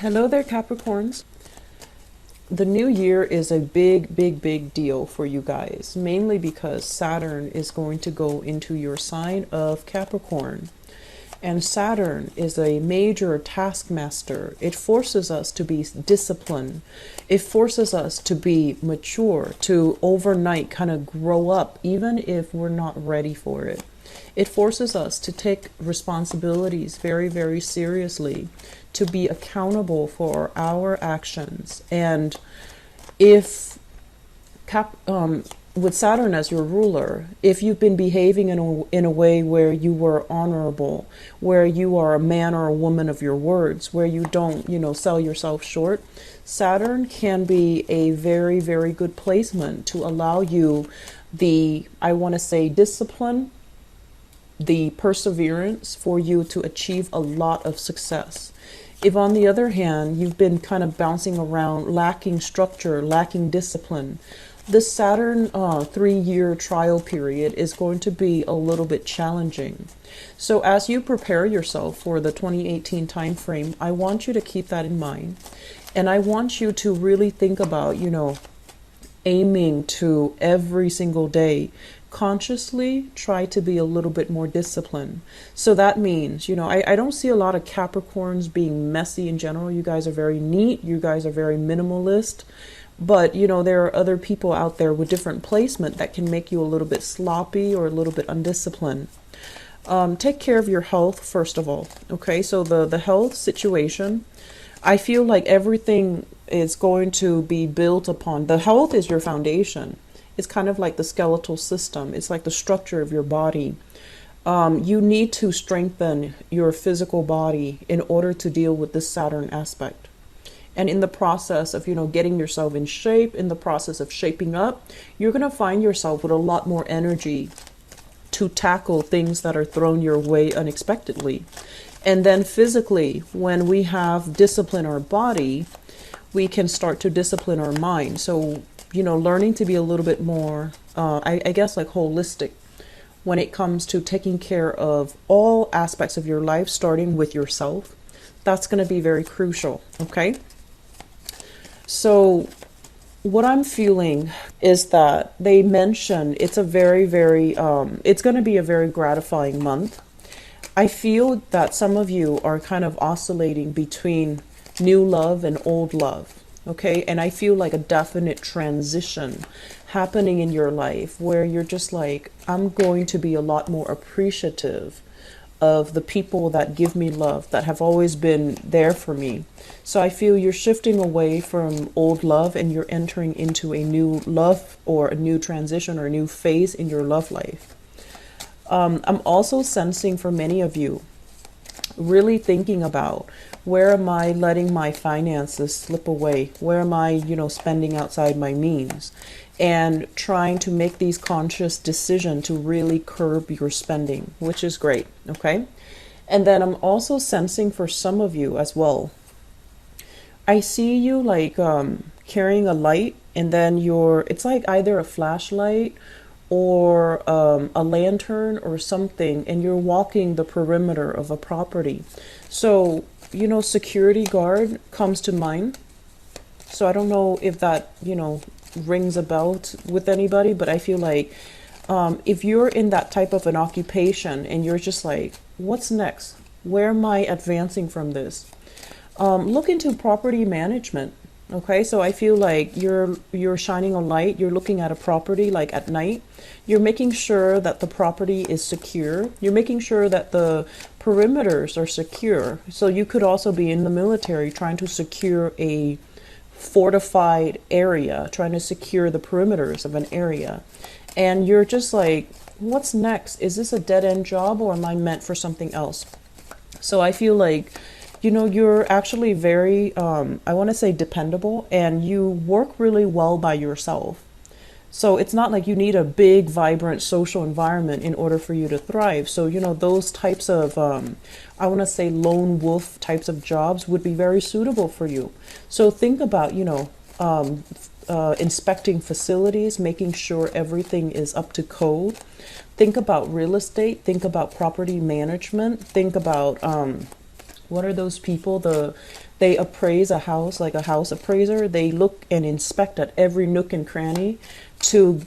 Hello there, Capricorns. The new year is a big deal for you guys, mainly because Saturn is going to go into your sign of Capricorn. And Saturn is a major taskmaster. It forces us to be disciplined. It forces us to be mature, to overnight kind of grow up, even if we're not ready for it. It forces us to take responsibilities very seriously, to be accountable for our actions. And if with Saturn as your ruler, if you've been behaving in a way where you were honorable, where you are a man or a woman of your words, where you don't, sell yourself short, Saturn can be a very good placement to allow you I want to say, discipline, the perseverance for you to achieve a lot of success. If on the other hand, you've been kind of bouncing around, lacking structure, lacking discipline, this Saturn 3-year trial period is going to be a little bit challenging. So as you prepare yourself for the 2018 time frame, I want you to keep that in mind. And I want you to really think about, aiming to every single day consciously try to be a little bit more disciplined. So that means, I don't see a lot of Capricorns being messy in general. You guys are very neat. You guys are very minimalist. But, there are other people out there with different placement that can make you a little bit sloppy or a little bit undisciplined. Take care of your health, first of all. Okay, so the health situation, I feel like everything is going to be built upon. The health is your foundation. It's kind of like the skeletal system. It's like the structure of your body. You need to strengthen your physical body in order to deal with this Saturn aspect. And in the process of, getting yourself in shape, in the process of shaping up, you're going to find yourself with a lot more energy to tackle things that are thrown your way unexpectedly. And then physically, when we have discipline our body, we can start to discipline our mind. So, learning to be a little bit more, I guess, like holistic when it comes to taking care of all aspects of your life, starting with yourself. That's going to be very crucial. Okay. So what I'm feeling is that they mentioned it's a very, it's going to be a very gratifying month. I feel that some of you are kind of oscillating between new love and old love. Okay. And I feel like a definite transition happening in your life where you're just like, I'm going to be a lot more appreciative of the people that give me love, that have always been there for me. So I feel you're shifting away from old love and you're entering into a new love or a new transition or a new phase in your love life. I'm also sensing for many of you, really thinking about, where am I letting my finances slip away? Where am I, spending outside my means? And trying to make these conscious decisions to really curb your spending, which is great. Okay. And then I'm also sensing for some of you as well, I see you like carrying a light, and then it's like either a flashlight or a lantern or something, and you're walking the perimeter of a property. So, security guard comes to mind. So I don't know if that, rings a bell with anybody, but I feel like if you're in that type of an occupation and you're just like, what's next? Where am I advancing from this? Look into property management. Okay, so I feel like you're shining a light. You're looking at a property like at night. You're making sure that the property is secure. You're making sure that the perimeters are secure. So you could also be in the military trying to secure a fortified area, trying to secure the perimeters of an area. And you're just like, what's next? Is this a dead-end job or am I meant for something else? So I feel like, you're actually very, I want to say dependable, and you work really well by yourself. So it's not like you need a big, vibrant social environment in order for you to thrive. So, those types of, I want to say lone wolf types of jobs would be very suitable for you. So think about, inspecting facilities, making sure everything is up to code. Think about real estate. Think about property management. Think about, What are those people? They appraise a house like a house appraiser. They look and inspect at every nook and cranny to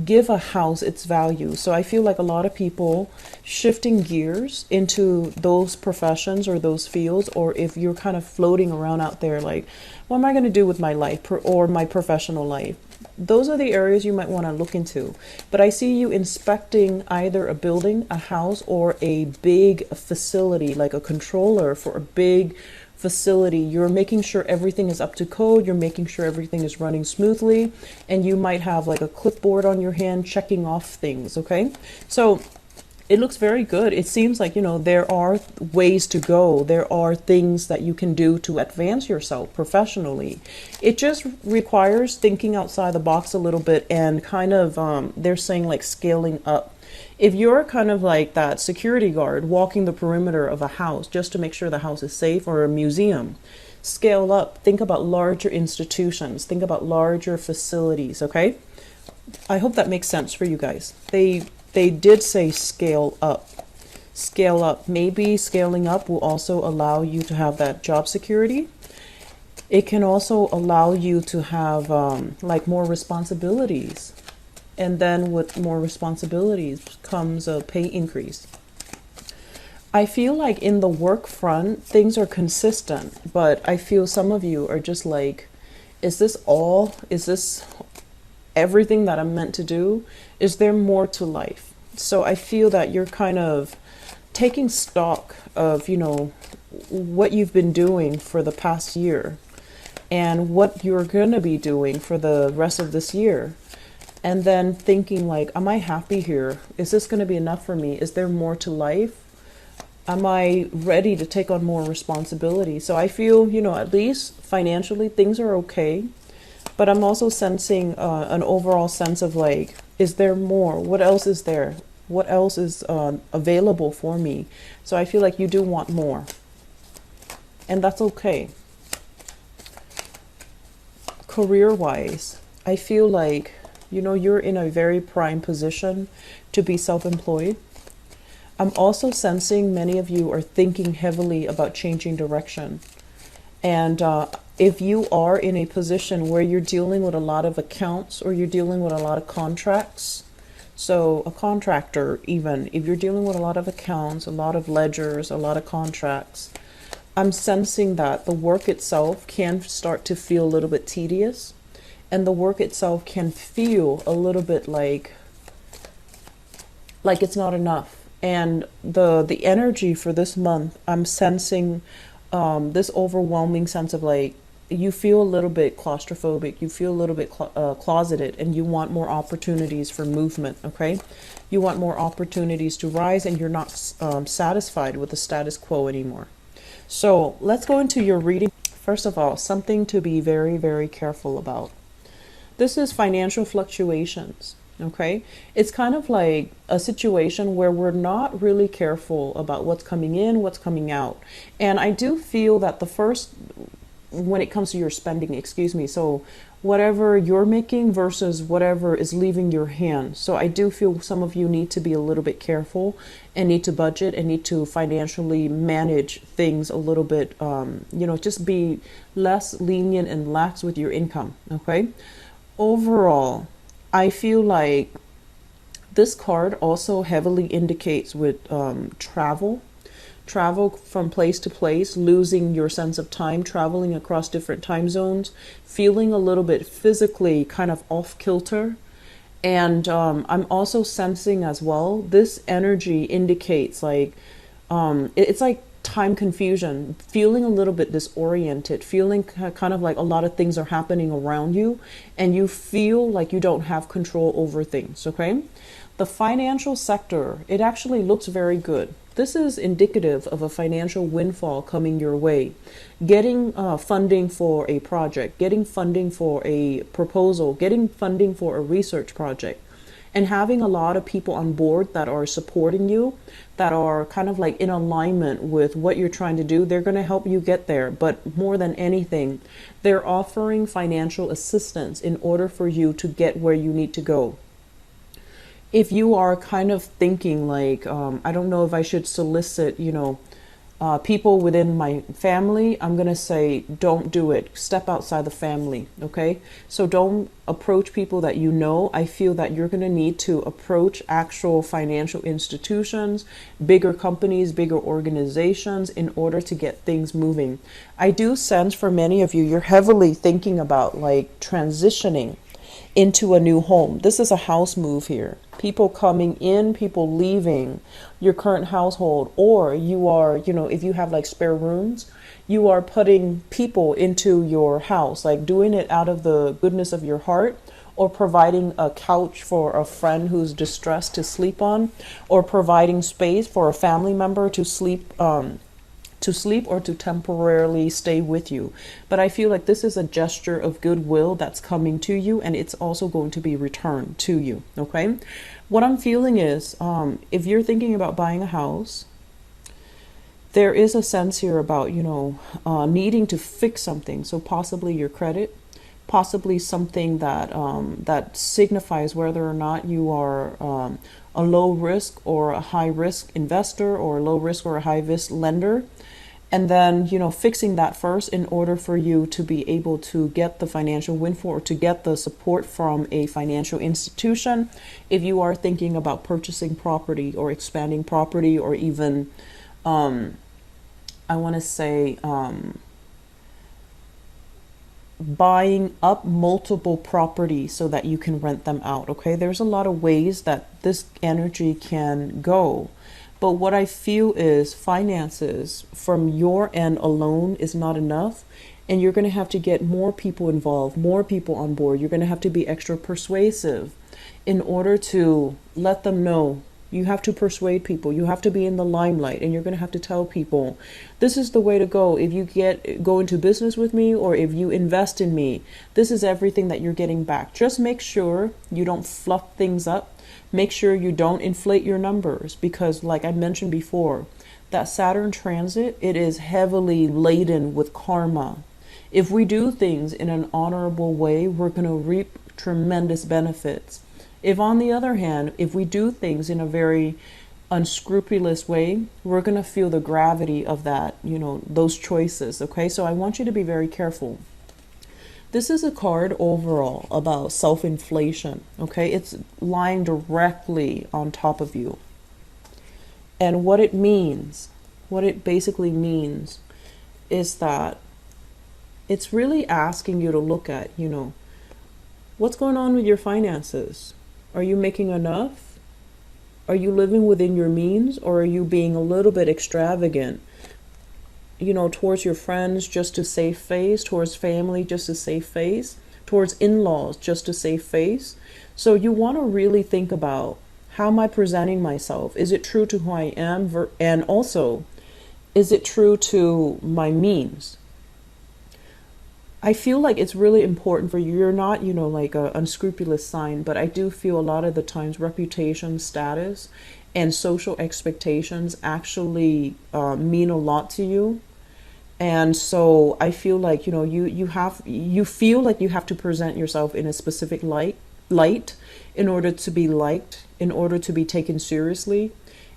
give a house its value. So I feel like a lot of people shifting gears into those professions or those fields, or if you're kind of floating around out there like, what am I going to do with my life or my professional life? Those are the areas you might want to look into. But I see you inspecting either a building, a house, or a big facility, like a controller for a big facility. You're making sure everything is up to code. You're making sure everything is running smoothly. And you might have like a clipboard on your hand checking off things, okay? So it looks very good. It seems like, there are ways to go. There are things that you can do to advance yourself professionally. It just requires thinking outside the box a little bit and kind of, they're saying like scaling up. If you're kind of like that security guard walking the perimeter of a house just to make sure the house is safe, or a museum, scale up. Think about larger institutions. Think about larger facilities, okay? I hope that makes sense for you guys. They did say scale up. Scale up. Maybe scaling up will also allow you to have that job security. It can also allow you to have like more responsibilities. And then with more responsibilities comes a pay increase. I feel like in the work front, things are consistent, but I feel some of you are just like, is this all? Is this everything that I'm meant to do? Is there more to life? So I feel that you're kind of taking stock of, what you've been doing for the past year and what you're going to be doing for the rest of this year. And then thinking like, am I happy here? Is this going to be enough for me? Is there more to life? Am I ready to take on more responsibility? So I feel, at least financially, things are okay. But I'm also sensing an overall sense of like, is there more? What else is there? What else is available for me? So I feel like you do want more. And that's okay. Career-wise, I feel like, you're in a very prime position to be self-employed. I'm also sensing many of you are thinking heavily about changing direction. And if you are in a position where you're dealing with a lot of accounts or you're dealing with a lot of contracts, so a contractor, even if you're dealing with a lot of accounts, a lot of ledgers, a lot of contracts, I'm sensing that the work itself can start to feel a little bit tedious, and the work itself can feel a little bit like it's not enough. And the energy for this month, I'm sensing this overwhelming sense of like, you feel a little bit claustrophobic, you feel a little bit closeted, and you want more opportunities for movement, okay? You want more opportunities to rise, and you're not satisfied with the status quo anymore. So let's go into your reading. First of all, something to be very, very careful about. This is financial fluctuations, okay? It's kind of like a situation where we're not really careful about what's coming in, what's coming out. And I do feel that when it comes to your spending, so whatever you're making versus whatever is leaving your hand. So I do feel some of you need to be a little bit careful and need to budget and need to financially manage things a little bit, just be less lenient and lax with your income, okay? Overall, I feel like this card also heavily indicates with travel from place to place, losing your sense of time, traveling across different time zones, feeling a little bit physically kind of off kilter. And I'm also sensing as well, this energy indicates like, it's like time confusion, feeling a little bit disoriented, feeling kind of like a lot of things are happening around you and you feel like you don't have control over things, okay? The financial sector, it actually looks very good. This is indicative of a financial windfall coming your way. Getting funding for a project, getting funding for a proposal, getting funding for a research project, and having a lot of people on board that are supporting you, that are kind of like in alignment with what you're trying to do. They're going to help you get there. But more than anything, they're offering financial assistance in order for you to get where you need to go. If you are kind of thinking like, I don't know if I should solicit, People within my family, I'm going to say, don't do it. Step outside the family, okay? So don't approach people that you know. I feel that you're going to need to approach actual financial institutions, bigger companies, bigger organizations in order to get things moving. I do sense for many of you, you're heavily thinking about like transitioning into a new home. This is a house move here. People coming in, people leaving your current household, or you are, if you have like spare rooms, you are putting people into your house, like doing it out of the goodness of your heart, or providing a couch for a friend who's distressed to sleep on, or providing space for a family member to sleep or to temporarily stay with you. But I feel like this is a gesture of goodwill that's coming to you, and it's also going to be returned to you, okay? What I'm feeling is, if you're thinking about buying a house, there is a sense here about, needing to fix something. So possibly your credit, possibly something that that signifies whether or not you are a low risk or a high risk investor, or a low risk or a high risk lender. And then, fixing that first in order for you to be able to get the financial windfall, or to get the support from a financial institution. If you are thinking about purchasing property or expanding property, or even, I want to say, buying up multiple properties so that you can rent them out. Okay, there's a lot of ways that this energy can go. But what I feel is finances from your end alone is not enough. And you're going to have to get more people involved, more people on board. You're going to have to be extra persuasive in order to let them know. You have to persuade people. You have to be in the limelight, and you're going to have to tell people, this is the way to go. If you go into business with me, or if you invest in me, this is everything that you're getting back. Just make sure you don't fluff things up. Make sure you don't inflate your numbers, because like I mentioned before, that Saturn transit, it is heavily laden with karma. If we do things in an honorable way, we're going to reap tremendous benefits. If on the other hand, if we do things in a very unscrupulous way, we're going to feel the gravity of that, those choices. Okay, so I want you to be very careful. This is a card overall about self-inflation, okay? It's lying directly on top of you. And what it means, what it basically means is that it's really asking you to look at, what's going on with your finances? Are you making enough? Are you living within your means, or are you being a little bit extravagant? Towards your friends just to save face, towards family just to save face, towards in-laws just to save face. So you want to really think about, how am I presenting myself? Is it true to who I am? And also, is it true to my means? I feel like it's really important for you. You're not, like an unscrupulous sign, but I do feel a lot of the times reputation, status, and social expectations actually mean a lot to you. And so I feel like, you feel like you have to present yourself in a specific light in order to be liked, in order to be taken seriously,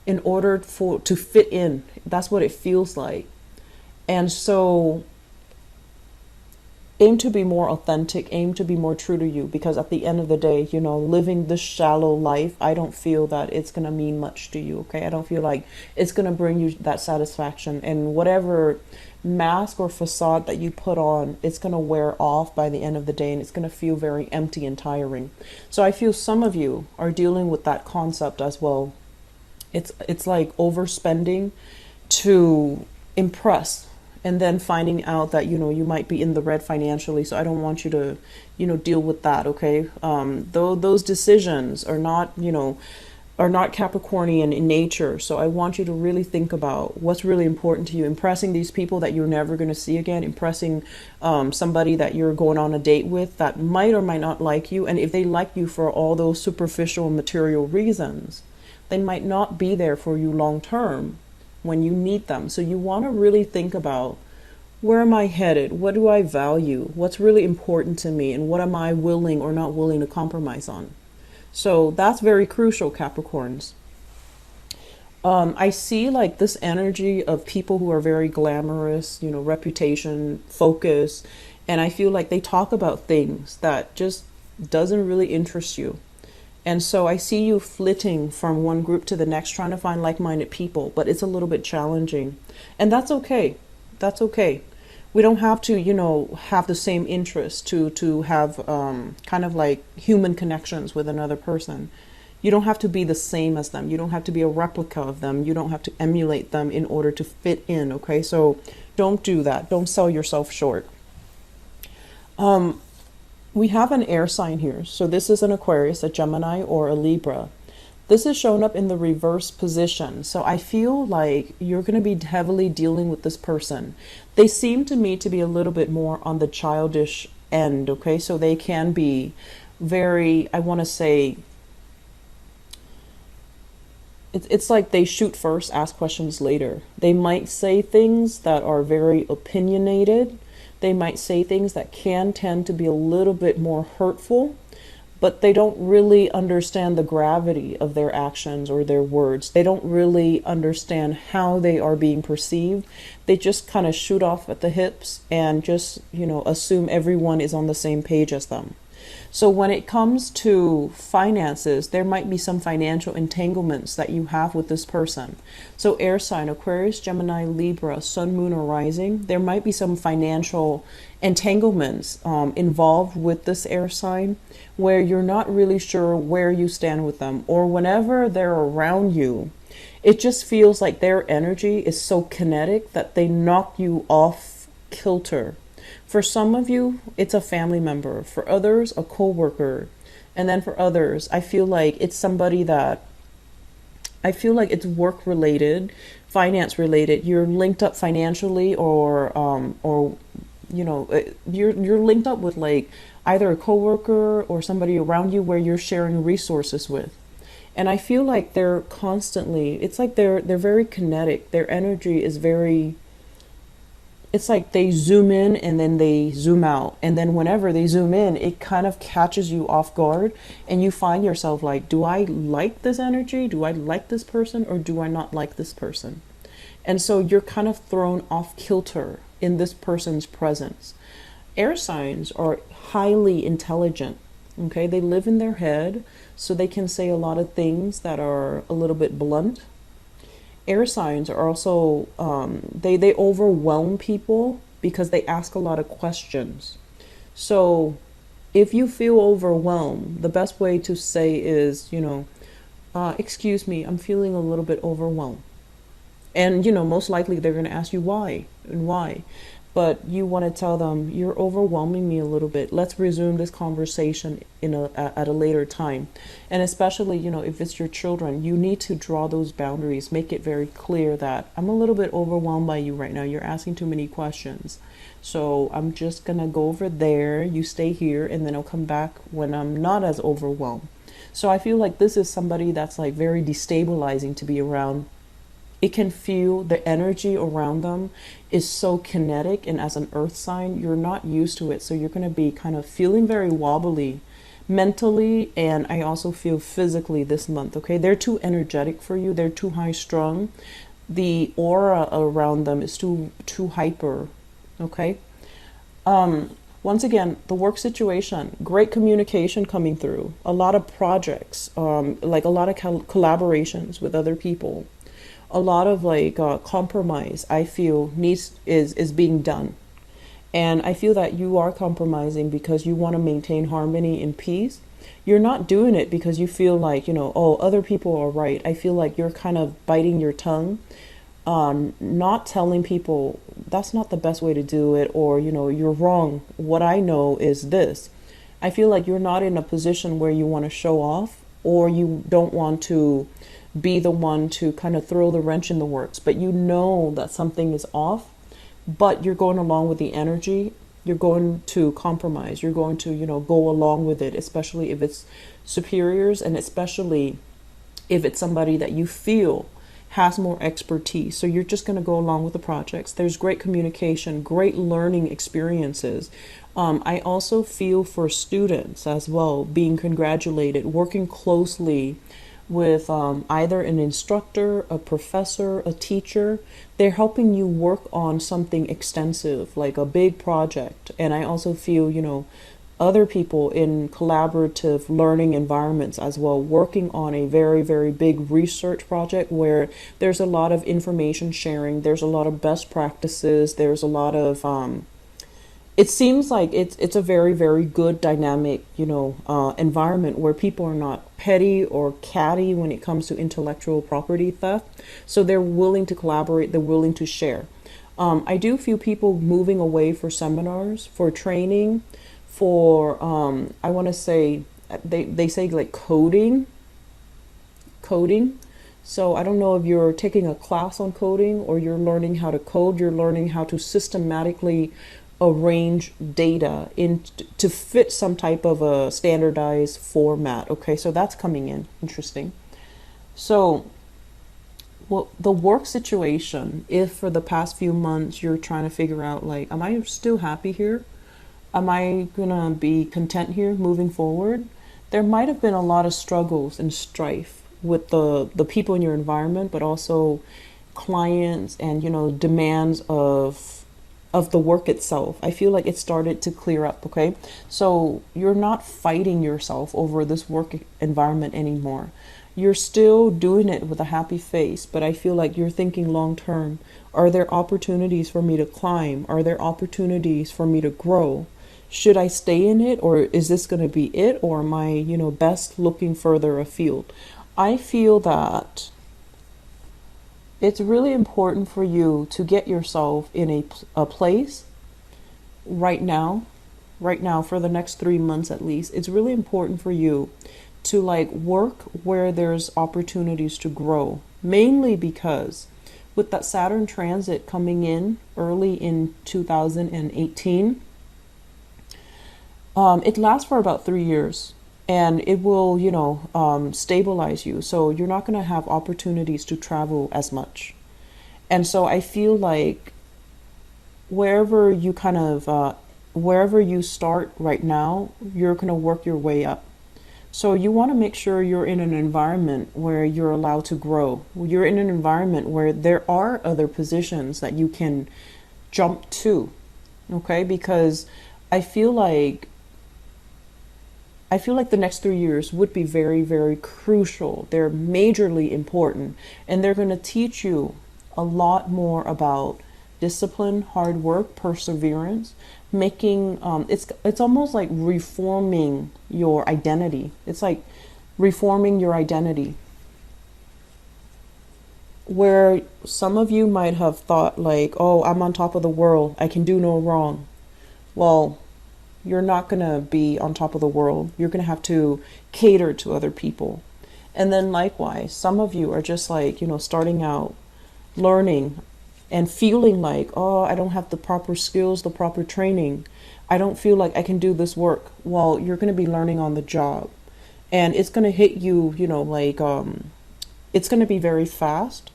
in order to fit in. That's what it feels like. And so aim to be more authentic, aim to be more true to you, because at the end of the day, living this shallow life, I don't feel that it's going to mean much to you. Okay, I don't feel like it's going to bring you that satisfaction, and whatever mask or facade that you put on, it's going to wear off by the end of the day, and it's going to feel very empty and tiring. So I feel some of you are dealing with that concept as well. It's like overspending to impress, and then finding out that you might be in the red financially. So I don't want you to deal with that. Okay, though those decisions are not Capricornian in nature. So I want you to really think about what's really important to you. Impressing these people that you're never going to see again, impressing somebody that you're going on a date with that might or might not like you. And if they like you for all those superficial material reasons, they might not be there for you long term when you need them. So you want to really think about, where am I headed? What do I value? What's really important to me? And what am I willing or not willing to compromise on? So that's very crucial, Capricorns. I see like this energy of people who are very glamorous, reputation, focus, and I feel like they talk about things that just doesn't really interest you. And so I see you flitting from one group to the next, trying to find like-minded people, but it's a little bit challenging. And that's okay. That's okay. We don't have to, have the same interests to have kind of like human connections with another person. You don't have to be the same as them. You don't have to be a replica of them. You don't have to emulate them in order to fit in, okay? So don't do that. Don't sell yourself short. We have an air sign here. So this is an Aquarius, a Gemini, or a Libra. This is shown up in the reverse position. So I feel like you're going to be heavily dealing with this person. They seem to me to be a little bit more on the childish end, okay? So they can be very, I want to say, it's like they shoot first, ask questions later. They might say things that are very opinionated. They might say things that can tend to be a little bit more hurtful, but they don't really understand the gravity of their actions or their words. They don't really understand how they are being perceived. They just kind of shoot off at the hips and just, assume everyone is on the same page as them. So when it comes to finances, there might be some financial entanglements that you have with this person. So air sign, Aquarius, Gemini, Libra, Sun, Moon, or Rising, there might be some financial entanglements involved with this air sign where you're not really sure where you stand with them, or whenever they're around you, it just feels like their energy is so kinetic that they knock you off kilter. For some of you, it's a family member. For others, a co-worker. And then for others, I feel like it's somebody that, I feel like it's work related, finance related. You're linked up financially, or you're linked up with like either a coworker or somebody around you where you're sharing resources with. And I feel like they're constantly, it's like they're very kinetic. Their energy is very, it's like they zoom in and then they zoom out. And then whenever they zoom in, it kind of catches you off guard. And you find yourself like, do I like this energy? Do I like this person? Or do I not like this person? And so you're kind of thrown off kilter in this person's presence. Air signs are highly intelligent. Okay, they live in their head, so they can say a lot of things that are a little bit blunt. Air signs are also, they overwhelm people because they ask a lot of questions. So if you feel overwhelmed, the best way to say is, excuse me, I'm feeling a little bit overwhelmed. And, most likely they're going to ask you why and why. But you want to tell them, you're overwhelming me a little bit. Let's resume this conversation at a later time. And especially, if it's your children, you need to draw those boundaries. Make it very clear that I'm a little bit overwhelmed by you right now. You're asking too many questions. So I'm just going to go over there. You stay here, and then I'll come back when I'm not as overwhelmed. So I feel like this is somebody that's like very destabilizing to be around. It can feel the energy around them is so kinetic, and as an earth sign, you're not used to it. So you're going to be kind of feeling very wobbly mentally, and I also feel physically this month. Okay, they're too energetic for you. They're too high strung. The aura around them is too hyper. Okay. Once again, the work situation, great communication coming through, a lot of projects, like a lot of collaborations with other people. A lot of like compromise, I feel, is being done. And I feel that you are compromising because you want to maintain harmony and peace. You're not doing it because you feel like, oh, other people are right. I feel like you're kind of biting your tongue, not telling people that's not the best way to do it, or, you're wrong. What I know is this. I feel like you're not in a position where you want to show off, or you don't want to be the one to kind of throw the wrench in the works, but you know that something is off, but you're going along with the energy. You're going to compromise. You're going to, go along with it, especially if it's superiors, and especially if it's somebody that you feel has more expertise. So you're just going to go along with the projects. There's great communication, great learning experiences. I also feel for students as well, being congratulated, working closely with either an instructor, a professor, a teacher. They're helping you work on something extensive, like a big project. And I also feel, other people in collaborative learning environments as well, working on a very, very big research project where there's a lot of information sharing, there's a lot of best practices, there's a lot of it seems like it's a very, very good dynamic, environment where people are not petty or catty when it comes to intellectual property theft. So they're willing to collaborate, they're willing to share. I do feel people moving away for seminars, for training, for I want to say they say like coding. So I don't know if you're taking a class on coding or you're learning how to code, you're learning how to systematically arrange data in to fit some type of a standardized format. Okay, so that's coming in. Interesting. So, well, the work situation, if for the past few months you're trying to figure out, like, am I still happy here? Am I gonna be content here moving forward? There might have been a lot of struggles and strife with the people in your environment, but also clients and demands of the work itself. I feel like it started to clear up, okay? So you're not fighting yourself over this work environment anymore. You're still doing it with a happy face, but I feel like you're thinking long term. Are there opportunities for me to climb? Are there opportunities for me to grow? Should I stay in it, or is this going to be it, or am I, best looking further afield? I feel that it's really important for you to get yourself in a place right now for the next 3 months at least. It's really important for you to work where there's opportunities to grow, mainly because with that Saturn transit coming in early in 2018, it lasts for about 3 years. And it will, stabilize you. So you're not going to have opportunities to travel as much. And so I feel like wherever you start right now, you're going to work your way up. So you want to make sure you're in an environment where you're allowed to grow. You're in an environment where there are other positions that you can jump to. Okay? Because I feel like the next 3 years would be very, very crucial. They're majorly important, and they're going to teach you a lot more about discipline, hard work, perseverance, making it's almost like reforming your identity. It's like reforming your identity. Where some of you might have thought like, "Oh, I'm on top of the world. I can do no wrong." Well, you're not going to be on top of the world. You're going to have to cater to other people. And then likewise, some of you are just starting out, learning and feeling like, oh, I don't have the proper skills, the proper training. I don't feel like I can do this work. Well, you're going to be learning on the job. And it's going to hit you, it's going to be very fast,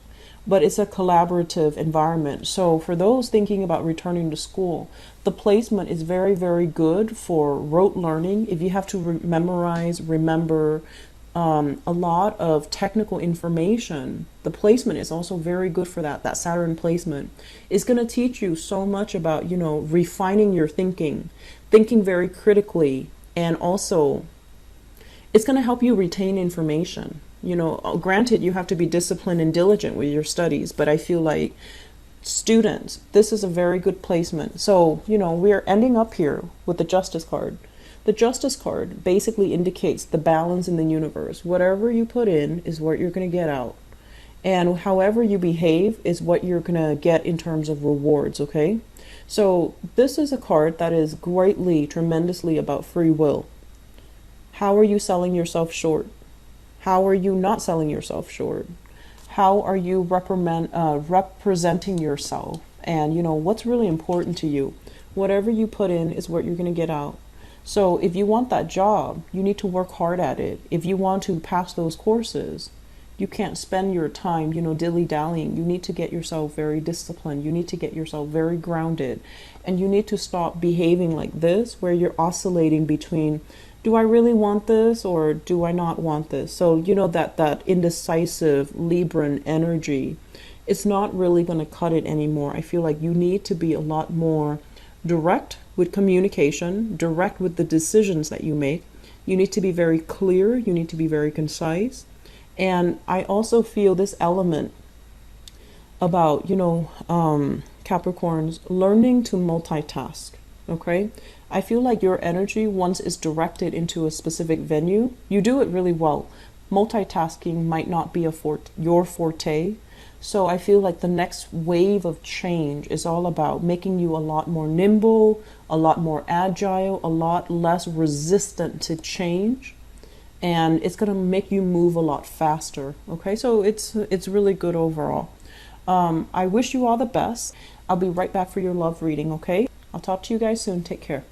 but it's a collaborative environment. So for those thinking about returning to school, the placement is very, very good for rote learning. If you have to remember a lot of technical information, the placement is also very good for that. That Saturn placement is going to teach you so much about, refining your thinking very critically, and also it's going to help you retain information. Granted, you have to be disciplined and diligent with your studies, but I feel like students, this is a very good placement. So, we are ending up here with the Justice card. The Justice card basically indicates the balance in the universe. Whatever you put in is what you're going to get out. And however you behave is what you're going to get in terms of rewards, okay? So this is a card that is tremendously about free will. How are you selling yourself short? How are you not selling yourself short? How are you representing yourself? And what's really important to you? Whatever you put in is what you're going to get out. So if you want that job, you need to work hard at it. If you want to pass those courses, you can't spend your time, dilly-dallying. You need to get yourself very disciplined. You need to get yourself very grounded. And you need to stop behaving like this, where you're oscillating between, do I really want this or do I not want this? So, you know, that indecisive Libran energy, it's not really going to cut it anymore. I feel like you need to be a lot more direct with communication, direct with the decisions that you make. You need to be very clear, you need to be very concise. And I also feel this element about, you know, Capricorns learning to multitask. Okay, I feel like your energy, once it's directed into a specific venue, you do it really well. Multitasking might not be your forte. So I feel like the next wave of change is all about making you a lot more nimble, a lot more agile, a lot less resistant to change. And it's going to make you move a lot faster. Okay, so it's really good overall. I wish you all the best. I'll be right back for your love reading, okay? I'll talk to you guys soon. Take care.